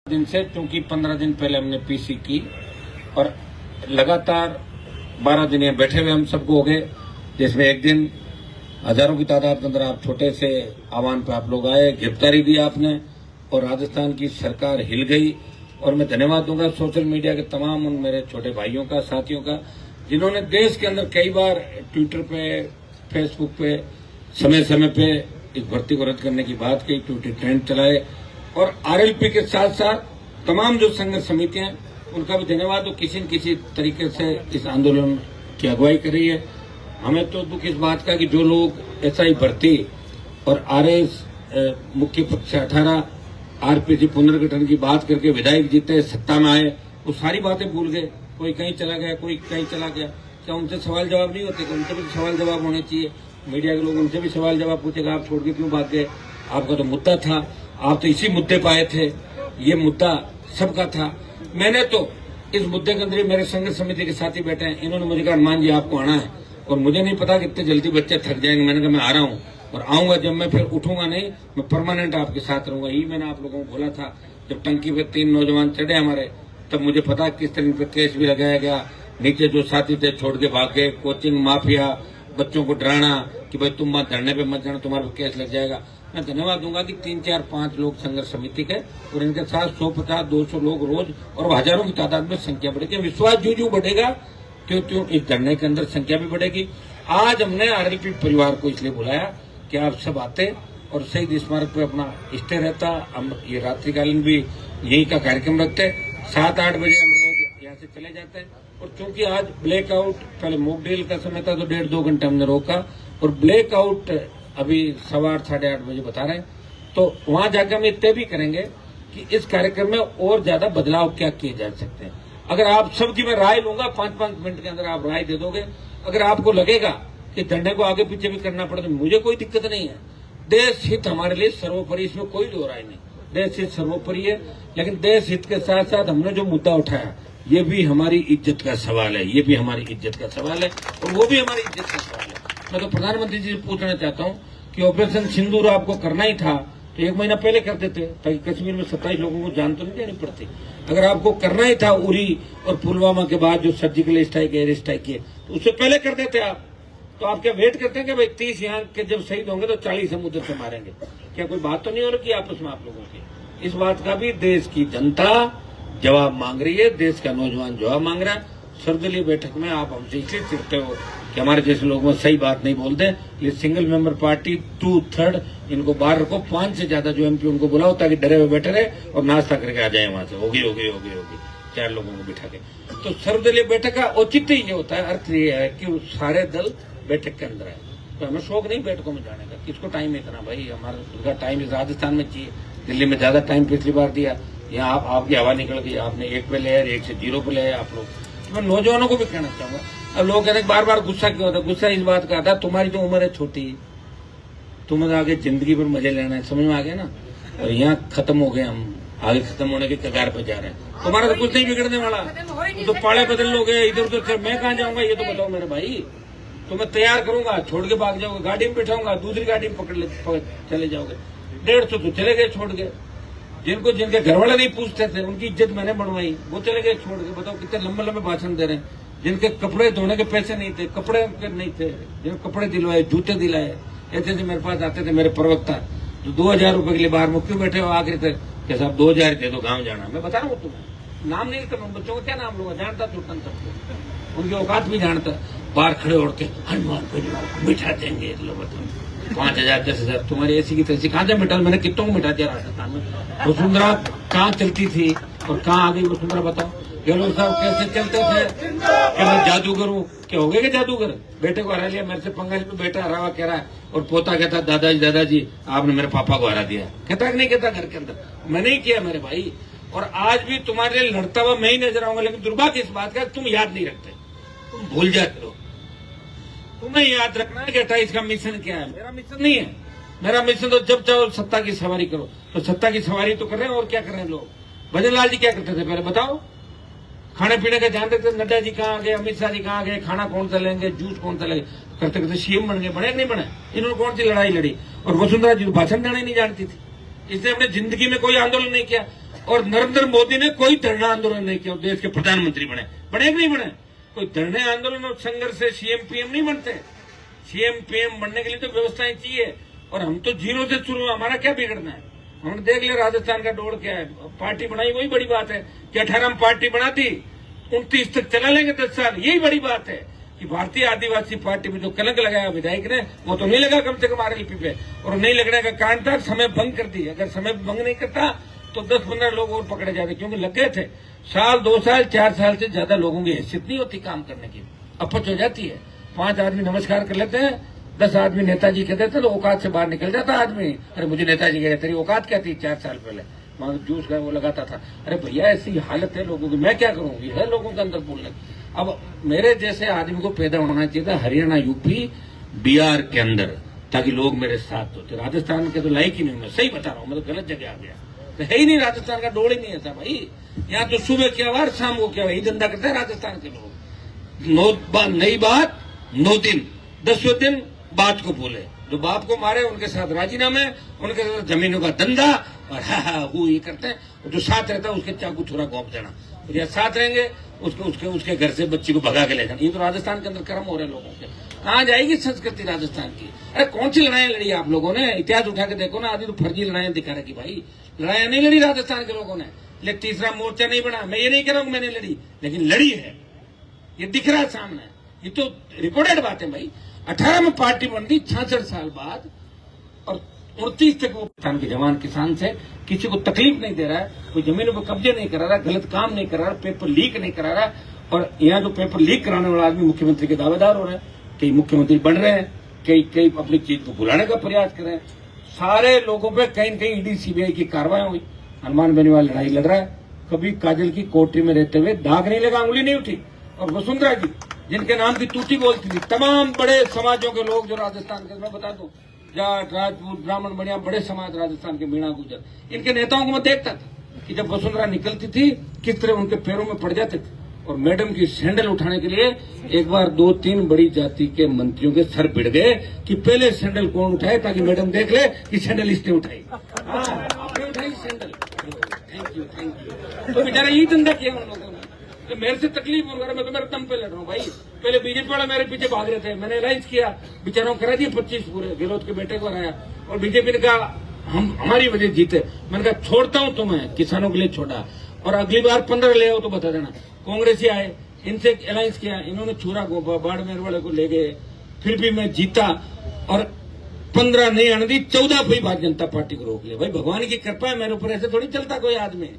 दिन से, क्योंकि 15 दिन पहले हमने पीसी की और लगातार 12 दिन यहाँ बैठे हुए हम सबको हो गए, जिसमें एक दिन हजारों की तादाद के अंदर आप छोटे से आह्वान पे आप लोग आए, गिरफ्तारी दी आपने और राजस्थान की सरकार हिल गई। और मैं धन्यवाद दूंगा सोशल मीडिया के तमाम उन मेरे छोटे भाइयों का, साथियों का, जिन्होंने देश के अंदर कई बार ट्विटर पे, फेसबुक पे समय समय पे इस भर्ती को रद्द करने की बात की, ट्विटर ट्रेंड चलाए। और आरएलपी के साथ साथ तमाम जो संघर्ष समितियां हैं उनका भी धन्यवाद, वो किसी न किसी तरीके से इस आंदोलन की अगुवाई कर रही है। हमें तो दुख इस बात का कि जो लोग एसआई भर्ती और आरएस मुख्य पद से 18 आरपीसी पुनर्गठन की बात करके विधायक जीते, सत्ता में आए, वो सारी बातें भूल गए। कोई कहीं चला गया, कोई कहीं चला गया। क्या उनसे सवाल जवाब नहीं होते? उनसे भी सवाल जवाब होने चाहिए। मीडिया के लोग उनसे भी सवाल जवाब पूछेगा, आप छोड़ के क्यों भाग गए? आपका तो मुद्दा था, आप तो इसी मुद्दे पर आए थे, ये मुद्दा सबका था। मैंने तो इस मुद्दे के अंदर मेरे संघर्ष समिति के साथी बैठे हैं, इन्होंने मुझे कहा हनुमान जी आपको आना है, और मुझे नहीं पता कितने जल्दी बच्चे थक जाएंगे। मैंने कहा मैं आ रहा हूँ और आऊंगा, जब मैं फिर उठूंगा नहीं, मैं परमानेंट आपके साथ रहूंगा। यही मैंने आप लोगों को बोला था। जब टंकी पे 3 नौजवान चढ़े हमारे, तब मुझे पता किस तरह पे केस भी लगाया गया। नीचे जो साथी थे छोड़ के भाग गए, कोचिंग माफिया, बच्चों को डराना कि भाई तुम मत धरने पे मत जाना, तुम्हारे केस लग जाएगा। मैं धन्यवाद दूंगा कि 3, 4, 5 लोग संघर्ष समिति के और इनके साथ 150, 200 लोग रोज और हजारों की तादाद में संख्या बढ़ेगी। विश्वास जो बढ़ेगा क्यों त्यों इस धरने के अंदर संख्या भी बढ़ेगी। आज हमने आरएलपी परिवार को इसलिए बुलाया कि आप सब आते और शहीद स्मारक पे अपना स्टे रहता। हम ये रात्रिकालीन भी यही का कार्यक्रम रखते, 7-8 बजे हम रोज यहाँ से चले जाते हैं। और चूंकि आज ब्लैकआउट, पहले मॉक ड्रिल का समय था तो 1.5-2 घंटे हमने रोका, और ब्लैकआउट अभी 8:15, 8:30 बजे बता रहे हैं। तो वहां जाकर हम ये तय भी करेंगे कि इस कार्यक्रम में और ज्यादा बदलाव क्या किए जा सकते हैं। अगर आप सबकी मैं राय लूंगा, 5-5 मिनट के अंदर आप राय दे दोगे। अगर आपको लगेगा कि धरने को आगे पीछे भी करना पड़े तो मुझे कोई दिक्कत नहीं है। देश हित हमारे लिए सर्वोपरि, इसमें कोई दो राय नहीं। देश हित सर्वोपरि है, लेकिन देश हित के साथ साथ हमने जो मुद्दा उठाया ये भी हमारी इज्जत का सवाल है, ये भी हमारी इज्जत का सवाल है और वो भी हमारी इज्जत का सवाल है। मैं तो प्रधानमंत्री जी से पूछना चाहता हूँ कि ऑपरेशन सिंदूर आपको करना ही था तो 1 महीना पहले कर देते, ताकि कश्मीर में 27 लोगों को जान तो नहीं देनी पड़ती। अगर आपको करना ही था उरी और पुलवामा के बाद जो सर्जिकल स्ट्राइक, एयर स्ट्राइक किए, तो उससे पहले कर देते आप। तो आप क्या वेट करते हैं कि भाई 30 यहाँ के जब शहीद होंगे तो 40 हम उधर से मारेंगे? क्या कोई बात तो नहीं हो रही आपस में आप लोगों की? इस बात का भी देश की जनता जवाब मांग रही है, देश का नौजवान जवाब मांग रहा है। सर्वदलीय बैठक में आप हमसे इसलिए चिढ़ते हो कि हमारे जैसे लोग में सही बात नहीं बोलते। ये सिंगल मेंबर पार्टी 2/3 इनको बाहर रखो, 5 से ज्यादा जो एमपी उनको बुलाओ ताकि डरे हुए बैठे रहे और नाश्ता करके आ जाए वहां से। होगी 4 लोगों को बिठा के। तो सर्वदलीय बैठक का औचित्य ये होता है, अर्थ ये है कि सारे दल बैठक के अंदर है। तो हमें शौक नहीं बैठकों में जाने का, किसको टाइम इतना? भाई हमारा टाइम इस राजस्थान में चाहिए, दिल्ली में ज्यादा टाइम पिछली बार दिया, यहाँ आपकी हवा निकल गई, आपने 1 पे ले आए, 1 से 0 पे ले आए आप लोग। तो मैं नौजवानों को भी कहना चाहूंगा, अब लोग कहते हैं बार गुस्सा क्यों होता है? गुस्सा इस बात का आता है तुम्हारी तो उम्र है छोटी, तुम्हें आगे जिंदगी पर मजे लेना है, समझ में आ गया ना? और यहाँ खत्म हो गए, हम आगे खत्म होने के कगार पे जा रहे हैं। तुम्हारा तो कुछ नहीं बिगड़ने वाला, तो पाड़े बदल लोगे इधर उधर, मैं कहाँ जाऊंगा ये तो बताओ मेरे भाई। तो मैं तैयार करूंगा, छोड़ के भाग जाओगे, गाड़ी में बैठाऊंगा, दूसरी गाड़ी में पकड़ चले जाओगे। 150 तो चले गए छोड़ के। जिनके घर वाले नहीं पूछते थे उनकी इज्जत मैंने बढ़वाई, वो चले गए छोड़ के। बताओ कितने लंबे लंबे भाषण दे रहे हैं। जिनके कपड़े धोने के पैसे नहीं थे, कपड़े नहीं थे, जिनके कपड़े दिलवाए, जूते दिलाए, ऐसे मेरे पास आते थे मेरे प्रवक्ता, जो 2000 रुपए के लिए बाहर मुक्ति बैठे हो आखिर थे कि साहब 2000 दे दो, गाँव जाना। मैं बता रहा हूँ तुम्हें, नाम नहीं लेता, बच्चों को क्या नाम लूंगा, जानता चुटन सबको, उनकी औकात भी जानता। बाहर खड़े उड़ के हनुमान परिवार मिठा देंगे, लो बताओ 5000, 10,000 तुम्हारी ऐसी की तैसी कहाँ से मिटा? मैंने कितनों को मिटा दिया राजस्थान में। वसुंधरा कहाँ चलती थी और कहाँ आ गई वसुंधरा? बताओ। गहलोत साहब कैसे चलते थे कि मैं जादूगर हूँ? क्या हो गए कि जादूगर? बेटे को हरा लिया, मेरे से पंगा पे बेटा हरा हुआ कह रहा है, और पोता कहता दादाजी आपने मेरे पापा को हरा दिया। कहता कि नहीं कहता घर के अंदर? मैंने ही किया मेरे भाई, और आज भी तुम्हारे लिए लड़ता हुआ मैं ही नजर आऊंगा। लेकिन दुर्भाग्य इस बात का तुम याद नहीं रखते, तुम भूल जाते हो। तुम्हें याद रखना है कि 28 का मिशन क्या है। मेरा मिशन नहीं है, मेरा मिशन तो जब चाहो सत्ता की सवारी करो। तो सत्ता की सवारी तो कर रहे हैं, और क्या कर रहे हैं लोग? भजन लाल जी क्या करते थे पहले बताओ? खाने पीने का ध्यान रखते थे। नड्डा जी कहाँ गए, अमित शाह जी कहाँ गए, खाना कौन सा लेंगे, जूस कौन सा लेंगे, करते करते सीएम बन गए। बने नहीं बने? इन्होंने कौन सी लड़ाई लड़ी? और वसुंधरा जी भाषण देना नहीं जानती थी, इसने अपने जिंदगी में कोई आंदोलन नहीं किया। और नरेंद्र मोदी ने कोई धरना आंदोलन नहीं किया, देश के प्रधानमंत्री बने कि नहीं बने? कोई धरने आंदोलन और संघर्ष से सीएम पीएम नहीं बनते। सीएम पीएम बनने के लिए तो व्यवस्थाएं चाहिए, और हम तो जीरो से शुरू, हमारा क्या बिगड़ना है? हमने देख लिया राजस्थान का दौड़ क्या है, पार्टी बनाई वही बड़ी बात है कि 18 में पार्टी बना दी, 29 तक चला लेंगे 10 साल, यही बड़ी बात है। कि भारतीय आदिवासी पार्टी में जो कलंक लगाया विधायक ने, वो तो नहीं लगा कम से कम आरएलपी पे, और नहीं लगने का कारण था समय भंग कर दी। अगर समय भंग नहीं करता तो 10-15 लोग और पकड़े जाते, क्योंकि लग गए थे साल 2 साल 4 साल से ज्यादा लोगों की हैसियत नहीं होती काम करने की, अपच हो जाती है। 5 आदमी नमस्कार कर लेते हैं, 10 आदमी नेताजी कहते थे तो औकात से बाहर निकल जाता आदमी। अरे मुझे नेताजी कहते, तेरी औकात क्या थी? 4 साल पहले वहां जूस का वो लगाता था। अरे भैया ऐसी हालत है लोगों की, मैं क्या करूंगी? है लोगों के अंदर बोलने। अब मेरे जैसे आदमी को पैदा होना चाहिए था हरियाणा, यूपी, बिहार के अंदर, ताकि लोग मेरे साथ होते। राजस्थान के तो लायक ही नहीं, मैं सही बता रहा हूँ, मैं तो गलत जगह आ गया। तो है ही नहीं, राजस्थान का डोर ही नहीं ऐसा भाई। यहाँ तो सुबह क्या बार शाम को क्या, यही धंधा करते हैं राजस्थान के लोग। नई बात 9 दिन, 10वें दिन बात को बोले, जो बाप को मारे उनके साथ राजीनामे, उनके साथ जमीनों का धंधा, और ये करते हैं। और जो साथ रहता है उसके चाकू थोड़ा घोंप देना, और या साथ रहेंगे उसके घर से बच्ची को भगा के ले जाना। ये तो राजस्थान के अंदर कर्म हो रहे हैं लोगों के। कहाँ जाएगी संस्कृति राजस्थान की? अरे कौन सी लड़ाई लड़ी आप लोगों ने? इतिहास उठा के देखो ना, आदि तो फर्जी लड़ाइयां दिखा रखी भाई। लड़ाइयां नहीं लड़ी राजस्थान के लोगों ने, लेकिन तीसरा मोर्चा नहीं बना। मैं ये नहीं कह रहा हूं मैंने लड़ी, लेकिन लड़ी है, ये दिख रहा है सामने। ये तो रिकॉर्डेड बात है भाई। 18 में पार्टी बन दी 66 साल बाद, और 29 तक वो किसान के जवान किसान से किसी को तकलीफ नहीं दे रहा है, कोई जमीनों पर कब्जे नहीं करा रहा, गलत काम नहीं करा रहा, पेपर लीक नहीं करा रहा। और यहाँ जो पेपर लीक कराने वाला आदमी मुख्यमंत्री के दावेदार हो रहे हैं, कई मुख्यमंत्री बन रहे हैं, कई अपनी चीज को भुलाने का प्रयास कर रहे हैं। सारे लोगों पे कहीं न कहीं ईडी सीबीआई की कार्रवाई हुई। हनुमान बेनीवाल लड़ाई लड़ रहा है, कभी काजल की कोठरी में रहते हुए दाग नहीं लगा, उंगली नहीं उठी। और वसुंधरा जी जिनके नाम की तूती बोलती थी, तमाम बड़े समाजों के लोग जो राजस्थान के, मैं बता दूं, जाट, राजपूत, ब्राह्मण, बढ़िया बड़े समाज राजस्थान के, मीणा गुजर, इनके नेताओं को मैं देखता था कि जब वसुंधरा निकलती थी किस तरह उनके पैरों में पड़ जाते थे। और मैडम की सैंडल उठाने के लिए एक बार 2-3 बड़ी जाति के मंत्रियों के सर भिड़ गए कि पहले सैंडल कौन उठाए, ताकि मैडम देख ले कि सैंडल इसने उठाई। आपने उठाई सैंडल, थैंक यू। तो बेचारा यही धंधा किया उन लोगों ने। तो मेरे से तकलीफ हो रहा, मैं तो मेरे दम पे लड़ रहा हूँ भाई। पहले बीजेपी वाला मेरे पीछे भाग रहे थे, मैंने अलायंस किया, बेचारों को करा दिए 25 पूरे, गहलोत के बेटे को हराया। और बीजेपी ने कहा हम हमारी वजह जीते। मैंने कहा छोड़ता हूँ तुम्हें, किसानों के लिए छोड़ा, और अगली बार 15 ले आओ तो बता देना। कांग्रेस आए, इनसे अलायंस किया, इन्होंने छुरा गोपा, बाड़मेर वाले को ले गए, फिर भी मैं जीता। और 15 नहीं आने दी, 14 पे भारतीय जनता पार्टी को रोक लिया। भाई भगवान की कृपा है मेरे ऊपर, ऐसे थोड़ी चलता कोई आदमी।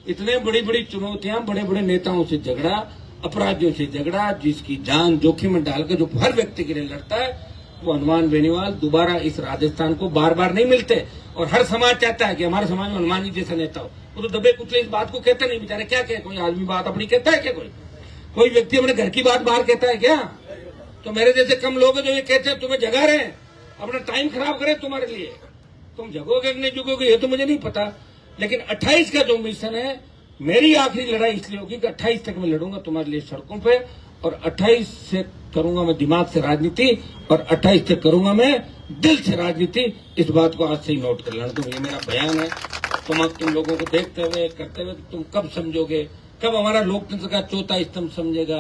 इतने बड़ी बड़ी चुनौतियां, बड़े बड़े नेताओं से झगड़ा, अपराधियों से झगड़ा, जिसकी जान जोखिम में डालकर जो हर व्यक्ति के लिए लड़ता है, वो हनुमान बेनीवाल दोबारा इस राजस्थान को बार बार नहीं मिलते। और हर समाज चाहता है कि हमारे समाज में हनुमान जी जैसा नेता हो। वो तो दबे कुचले इस बात को कहते नहीं, बेचारे क्या कहे। कोई आदमी बात अपनी कहता है क्या? कोई व्यक्ति अपने घर की बात बाहर कहता है क्या? तो मेरे जैसे कम लोग हैं जो ये कहते हैं तुम्हें जगा रहे हैं, अपना टाइम खराब करे तुम्हारे लिए। तुम जगोगे कि नहीं जगोगे ये तो मुझे नहीं पता, लेकिन 28 का जो मिशन है, मेरी आखिरी लड़ाई इसलिए होगी कि 28 तक मैं लड़ूंगा तुम्हारे लिए सड़कों पे, और 28 से करूंगा मैं दिमाग से राजनीति, और 28 से करूंगा मैं दिल से राजनीति। इस बात को आज से ही नोट कर लेना। तो ये मेरा बयान है। तुम लोगों को देखते हुए, करते हुए, तुम कब समझोगे, कब हमारा लोकतंत्र का चौथा स्तंभ समझेगा,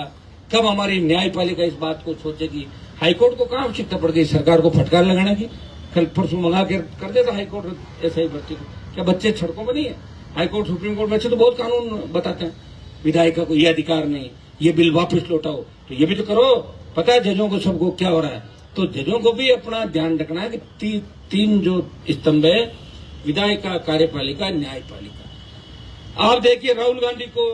कब हमारी न्यायपालिका इस बात को सोचेगी। हाईकोर्ट को कहाँ आवश्यकता पड़ गई सरकार को फटकार लगाने की? कल परसों मंगा कर देता हाईकोर्ट ऐसा ही भर्ती को। क्या बच्चे सड़कों पर नहीं है? हाईकोर्ट सुप्रीम कोर्ट में अच्छे तो बहुत कानून बताते हैं, विधायिका को ये अधिकार नहीं, ये बिल वापस लौटाओ, तो ये भी तो करो। पता है जजों को सबको क्या हो रहा है, तो जजों को भी अपना ध्यान रखना है कि 3 जो स्तंभ है, विधायिका, कार्यपालिका, न्यायपालिका। आप देखिए राहुल गांधी को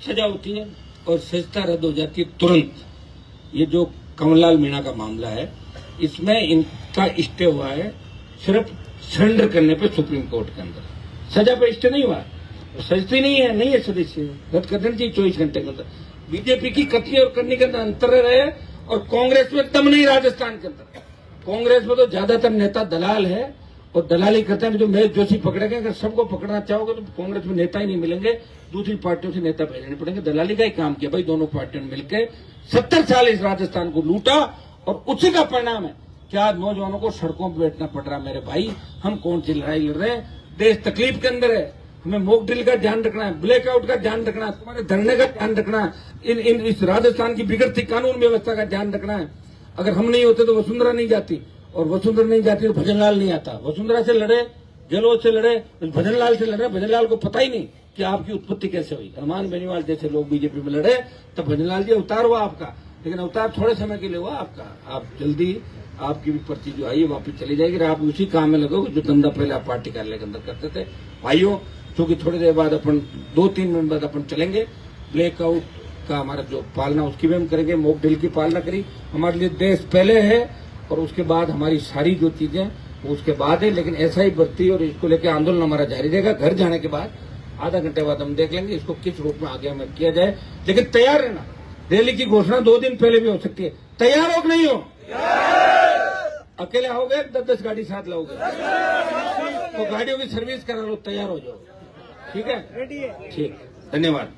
सजा होती है और सजता रद्द हो जाती है तुरंत। ये जो कमललाल मीणा का मामला है, इसमें इनका स्टे हुआ है सिर्फ सरेंडर करने पे सुप्रीम कोर्ट के अंदर, सजा पे स्टे नहीं हुआ है। सजती नहीं है सदस्य, रद्द कर देना चाहिए 24 घंटे के अंदर। बीजेपी की कथनी और करने के अंदर अंतर रहे, और कांग्रेस में दम नहीं राजस्थान के अंदर। कांग्रेस में तो ज्यादातर नेता दलाल है और दलाली करते हैं। जो महेश जोशी पकड़े गए, अगर सबको पकड़ना चाहोगे तो कांग्रेस में नेता ही नहीं मिलेंगे, दूसरी पार्टियों से नेता भेजने पड़ेंगे। दलाली का ही काम किया भाई दोनों पार्टियों ने मिलकर। 70 साल इस राजस्थान को लूटा, और उसी का परिणाम है कि आज नौजवानों को सड़कों पर बैठना पड़ रहा है। मेरे भाई, हम कौन सी लड़ाई लड़ रहे हैं? देश तकलीफ के अंदर है, हमें मॉक ड्रिल का ध्यान रखना है, ब्लैकआउट का ध्यान रखना है, तुम्हारे धरने का ध्यान रखना है, इस राजस्थान की बिगड़ती कानून व्यवस्था का ध्यान रखना है। अगर हम नहीं होते तो वसुंधरा नहीं जाती, और वसुंधरा नहीं जाती तो भजनलाल नहीं आता। वसुंधरा से लड़े, जलोद से लड़े, भजनलाल से लड़े। भजनलाल को पता ही नहीं कि आपकी उत्पत्ति कैसे हुई। हनुमान बेनीवाल जैसे लोग बीजेपी में लड़े, तब भजनलाल जी अवतार हुआ आपका, लेकिन अवतार थोड़े समय के लिए हुआ आपका। आप जल्दी, आपकी भी पर्ची जो आई है वापस चली जाएगी, और आप उसी काम में लगोगे जो धंधा पहले आप पार्टी कार्यालय के अंदर करते थे। भाइयों, क्योंकि थोड़ी देर बाद अपन 2-3 मिनट बाद अपन चलेंगे, ब्लैकआउट का हमारा जो पालना उसकी भी हम करेंगे, मॉक ड्रिल की पालना करी। हमारे लिए देश पहले है और उसके बाद हमारी सारी जो चीजें वो उसके बाद है, लेकिन ऐसा ही बढ़ती है और इसको लेकर आंदोलन हमारा जारी रहेगा। घर जाने के बाद आधा घंटे बाद हम देख लेंगे इसको किस रूप में आगे हमें किया जाए, लेकिन तैयार रहना। रैली की घोषणा 2 दिन पहले भी हो सकती है। तैयार हो कि नहीं हो? अकेले आओगे, 10-10 गाड़ी साथ लाओगे तो गाड़ियों की सर्विस करा लो, तैयार हो जाओ। ठीक है, ठीक, धन्यवाद।